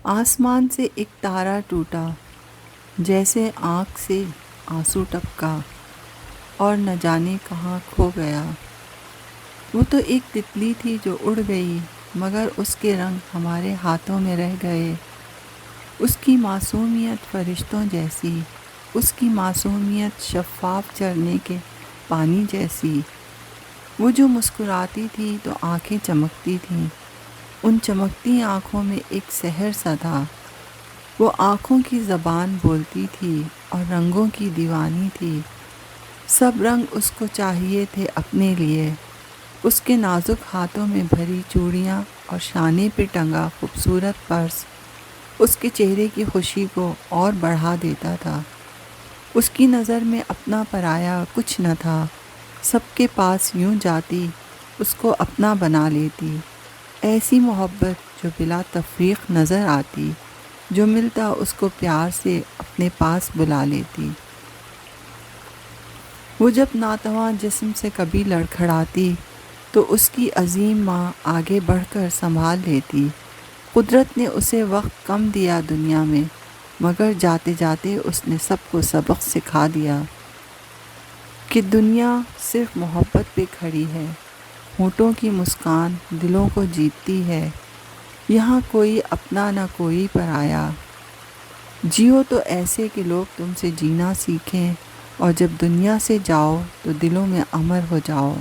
آسمان سے ایک تارا ٹوٹا، جیسے آنکھ سے آنسو ٹپکا اور نہ جانے کہاں کھو گیا۔ وہ تو ایک تتلی تھی جو اڑ گئی، مگر اس کے رنگ ہمارے ہاتھوں میں رہ گئے۔ اس کی معصومیت فرشتوں جیسی، اس کی معصومیت شفاف جھرنے کے پانی جیسی۔ وہ جو مسکراتی تھی تو آنکھیں چمکتی تھیں، ان چمکتی آنکھوں میں ایک سحر سا تھا۔ وہ آنکھوں کی زبان بولتی تھی اور رنگوں کی دیوانی تھی۔ سب رنگ اس کو چاہیے تھے اپنے لیے۔ اس کے نازک ہاتھوں میں بھری چوڑیاں اور شانے پہ ٹنگا خوبصورت پرس اس کے چہرے کی خوشی کو اور بڑھا دیتا تھا۔ اس کی نظر میں اپنا پرایا کچھ نہ تھا۔ سب کے پاس یوں جاتی، اس کو اپنا بنا لیتی۔ ایسی محبت جو بلا تفریق نظر آتی، جو ملتا اس کو پیار سے اپنے پاس بلا لیتی۔ وہ جب ناتواں جسم سے کبھی لڑکھڑاتی تو اس کی عظیم ماں آگے بڑھ کر سنبھال لیتی۔ قدرت نے اسے وقت کم دیا دنیا میں، مگر جاتے جاتے اس نے سب کو سبق سکھا دیا کہ دنیا صرف محبت پہ کھڑی ہے، ہونٹوں کی مسکان دلوں کو جیتتی ہے۔ یہاں کوئی اپنا نہ کوئی پرایا۔ جیو تو ایسے کہ لوگ تم سے جینا سیکھیں، اور جب دنیا سے جاؤ تو دلوں میں امر ہو جاؤ۔